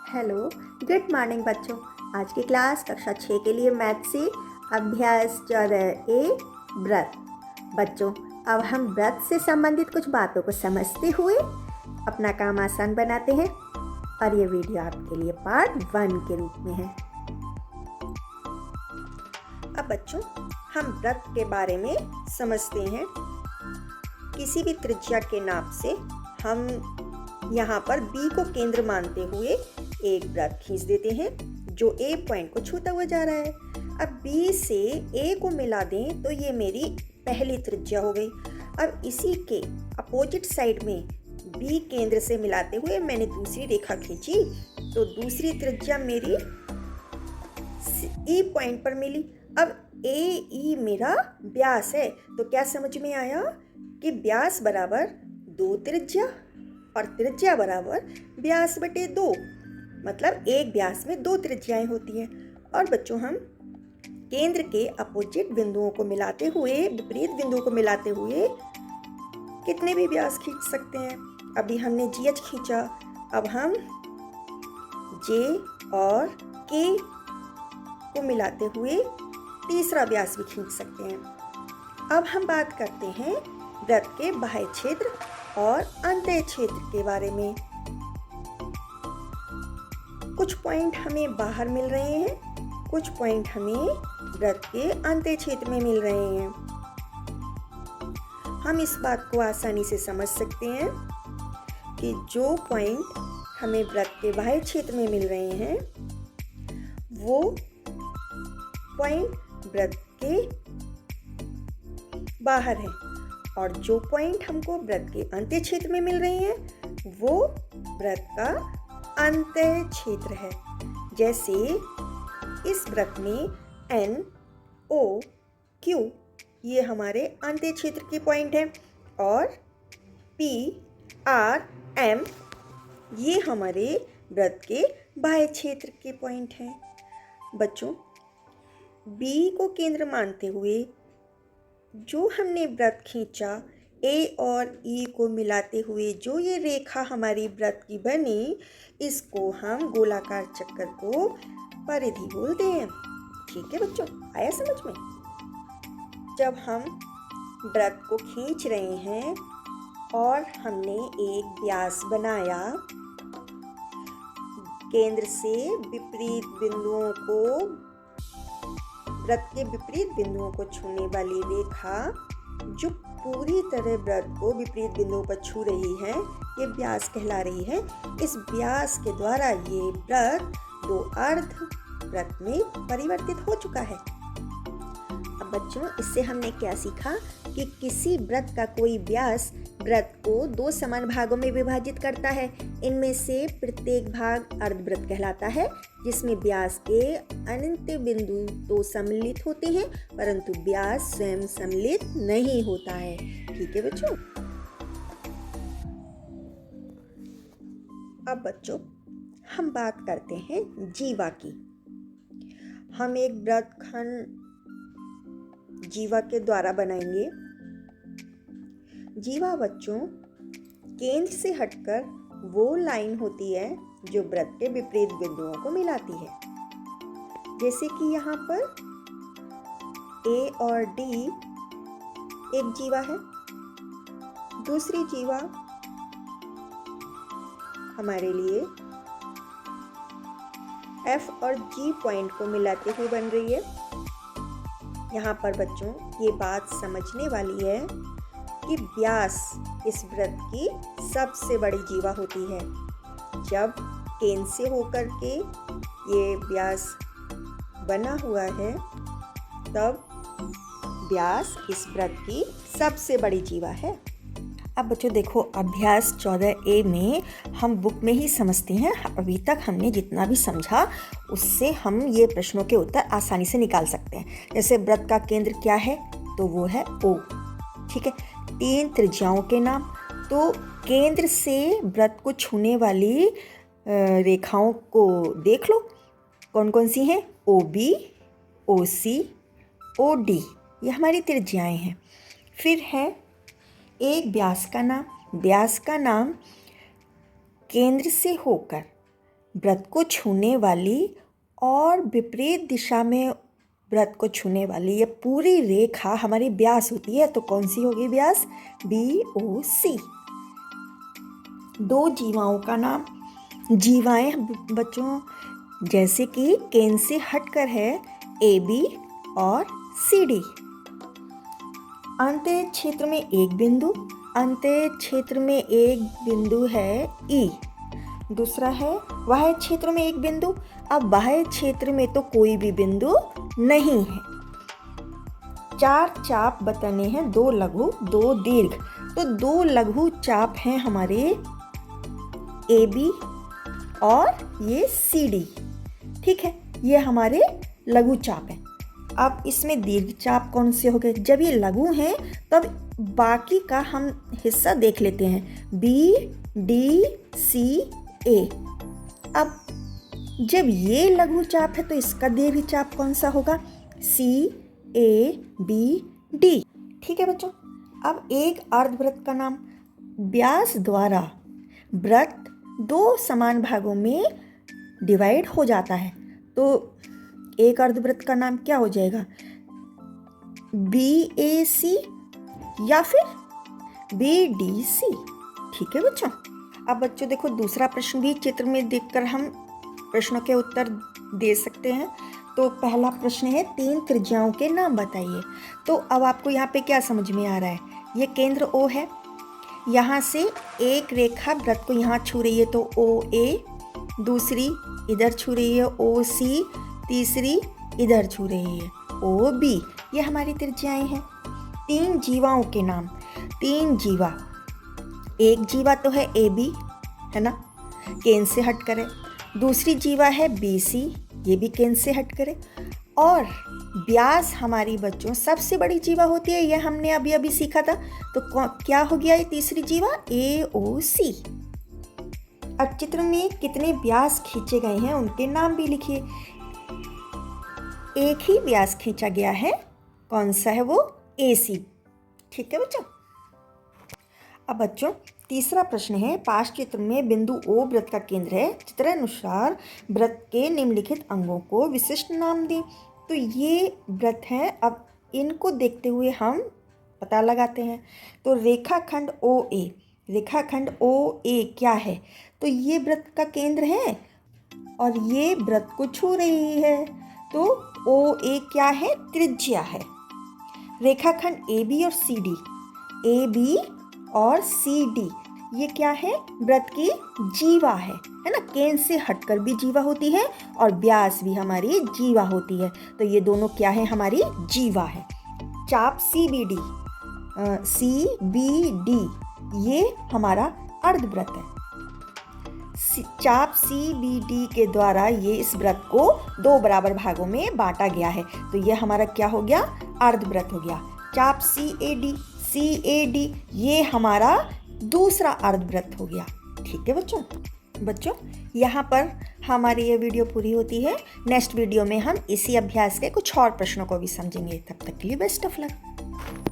Hello, good morning बच्चों। आज की क्लास कक्षा 6 के लिए मैथ से अभ्यास 14A व्रत। बच्चों, अब हम व्रत से संबंधित कुछ बातों को समझते हुए अपना काम आसान बनाते हैं और ये वीडियो आपके लिए पार्ट 1 के रूप में है। अब बच्चों, हम व्रत के बारे में समझते हैं। किसी भी त्रिज्या के नाप से हम यहाँ पर B को केंद्र मानते हुए एक व्रत खींच देते हैं जो A पॉइंट को छूता हुआ जा रहा है। अब B से A को मिला दें तो ये मेरी पहली त्रिज्या हो गई। अब इसी के अपोजिट साइड में B केंद्र से मिलाते हुए मैंने दूसरी रेखा खींची तो दूसरी त्रिज्या मेरी E पॉइंट पर मिली। अब AE मेरा व्यास है, तो क्या समझ में आया कि व्यास बराबर 2 त्रिज्या और त्रिज्या बराबर व्यास बटे 2, मतलब एक व्यास में 2 त्रिज्याएं होती हैं। और बच्चों, हम केंद्र के अपोजिट बिंदुओं को मिलाते हुए, विपरीत बिंदुओं को मिलाते हुए कितने भी व्यास खींच सकते हैं। अभी हमने GH खींचा, अब हम J और K को मिलाते हुए तीसरा व्यास भी खींच सकते हैं। अब हम बात करते हैं व्रत के बाह्य क्षेत्र और अंतः क्षेत्र के बारे में। कुछ पॉइंट हमें बाहर मिल रहे हैं, कुछ पॉइंट हमें व्रत के अंतः क्षेत्र में मिल रहे हैं। हम इस बात को आसानी से समझ सकते हैं कि जो पॉइंट हमें व्रत के बाह्य क्षेत्र में मिल रहे हैं वो पॉइंट व्रत के बाहर है, और जो पॉइंट हमको व्रत के अंतः क्षेत्र में मिल रहे हैं वो व्रत का अंतः क्षेत्र है। जैसे इस व्रत में N, O, Q ये हमारे अंतः क्षेत्र के पॉइंट हैं और P, R, M ये हमारे व्रत के बाह्य क्षेत्र के पॉइंट हैं। बच्चों, B को केंद्र मानते हुए जो हमने व्रत खींचा, A और E को मिलाते हुए जो ये रेखा हमारी व्रत की बनी, इसको हम गोलाकार चक्कर को परिधि बोलते हैं। ठीक है बच्चों, आया समझ में? जब हम व्रत को खींच रहे हैं और हमने एक व्यास बनाया, केंद्र से विपरीत बिंदुओं को, व्रत के विपरीत बिंदुओं को छूने वाली रेखा जो पूरी तरह व्रत को विपरीत बिंदुओं पर छू रही है, ये व्यास कहला रही है। इस व्यास के द्वारा ये व्रत 2 अर्ध व्रत में परिवर्तित हो चुका है। अब बच्चों, इससे हमने क्या सीखा कि किसी व्रत का कोई व्यास व्रत को 2 समान भागों में विभाजित करता है। इनमें से प्रत्येक भाग अर्धव्रत कहलाता है, जिसमें व्यास के अनंत बिंदु तो सम्मिलित होते हैं परंतु व्यास स्वयं सम्मिलित नहीं होता है। ठीक है बच्चों? अब बच्चों, हम बात करते हैं जीवा की। हम एक व्रत खंड जीवा के द्वारा बनाएंगे। जीवा बच्चों, केंद्र से हटकर वो लाइन होती है जो व्रत के विपरीत बिंदुओं को मिलाती है। जैसे कि यहाँ पर A और D एक जीवा है, दूसरी जीवा हमारे लिए F और G पॉइंट को मिलाते हुए बन रही है। यहाँ पर बच्चों, ये बात समझने वाली है कि व्यास इस व्रत की सबसे बड़ी जीवा होती है। जब केंद्र से होकर के ये व्यास बना हुआ है तब व्यास इस व्रत की सबसे बड़ी जीवा है। अब बच्चों देखो, अभ्यास 14A में हम बुक में ही समझते हैं। अभी तक हमने जितना भी समझा उससे हम ये प्रश्नों के उत्तर आसानी से निकाल सकते हैं। जैसे व्रत का केंद्र क्या है, तो वो है O। ठीक है, 3 त्रिज्याओं के नाम, तो केंद्र से व्रत को छूने वाली रेखाओं को देख लो, कौन कौन सी हैं? OB, OC, OD ये हमारी त्रिज्याएं हैं। फिर है एक व्यास का नाम। व्यास का नाम केंद्र से होकर व्रत को छूने वाली और विपरीत दिशा में व्रत को छूने वाली ये पूरी रेखा हमारी व्यास होती है। तो कौन सी होगी व्यास? BOC। दो जीवाओं का नाम। जीवाएं बच्चों जैसे कि केंद्र से हटकर है AB और CD। अंतः क्षेत्र में एक बिंदु, अंतः क्षेत्र में एक बिंदु है E। दूसरा है बाह्य क्षेत्र में एक बिंदु। अब बाह्य क्षेत्र में तो कोई भी बिंदु नहीं है। 4 चाप बताने हैं, 2 लघु 2 दीर्घ। तो 2 लघु चाप हैं हमारे AB और ये CD। ठीक है, ये हमारे लघु चाप हैं। अब इसमें दीर्घ चाप कौन से हो गए? जब ये लघु हैं तब बाकी का हम हिस्सा देख लेते हैं, B D C A। अब जब ये लघु चाप है तो इसका दीर्घ चाप कौन सा होगा? C A B D। ठीक है बच्चों। अब एक अर्धवृत्त का नाम। व्यास द्वारा वृत्त 2 समान भागों में डिवाइड हो जाता है। तो एक अर्धवृत्त का नाम क्या हो जाएगा? BAC या फिर BDC। ठीक है बच्चों। अब बच्चों देखो, दूसरा प्रश्न भी चित्र में देखकर हम प्रश्नों के उत्तर दे सकते हैं। तो पहला प्रश्न है 3 त्रिज्याओं के नाम बताइए। तो अब आपको यहाँ पे क्या समझ में आ रहा है? ये केंद्र O है, यहाँ से एक रेखा वृत्त को यहाँ छू रही है तो OA, दूसरी इधर छू रही है OC, तीसरी इधर छू रही है OB। ये हमारी त्रिज्याएं हैं। 3 जीवाओं के नाम। 3 जीवा, एक जीवा तो है AB, है ना, केंद्र से हट कर है। दूसरी जीवा है BC, ये भी केंद्र से हट कर है। और व्यास हमारी बच्चों सबसे बड़ी जीवा होती है, ये हमने अभी अभी सीखा था। तो क्या हो गया ये तीसरी जीवा? AOC। अब चित्र में कितने व्यास खींचे गए हैं उनके नाम भी लिखिए। एक ही व्यास खींचा गया है, कौन सा है वो? AC। ठीक है बच्चों। अब बच्चों तीसरा प्रश्न है, पाश चित्र में बिंदु O वृत्त का केंद्र है, चित्रानुसार वृत्त के निम्नलिखित अंगों को विशिष्ट नाम दें। तो ये वृत्त हैं, अब इनको देखते हुए हम पता लगाते हैं। तो रेखाखंड OA, रेखाखंड OA क्या है? तो ये वृत्त का केंद्र है और ये वृत्त को छू रही है, तो OA क्या है? त्रिज्या है। रेखाखंड AB और CD, AB और CD ये क्या है? वृत्त की जीवा है ना, केंद्र से हटकर भी जीवा होती है और व्यास भी हमारी जीवा होती है। तो ये दोनों क्या है? हमारी जीवा है। चाप CBD, CBD ये हमारा अर्धवृत्त है। चाप CBD के द्वारा ये इस वृत्त को 2 बराबर भागों में बांटा गया है। तो ये हमारा क्या हो गया? अर्धवृत्त हो गया। चाप CAD ये हमारा दूसरा अर्धवृत्त हो गया। ठीक है बच्चों, यहाँ पर हमारी ये वीडियो पूरी होती है। नेक्स्ट वीडियो में हम इसी अभ्यास के कुछ और प्रश्नों को भी समझेंगे। तब तक के लिए बेस्ट ऑफ लक।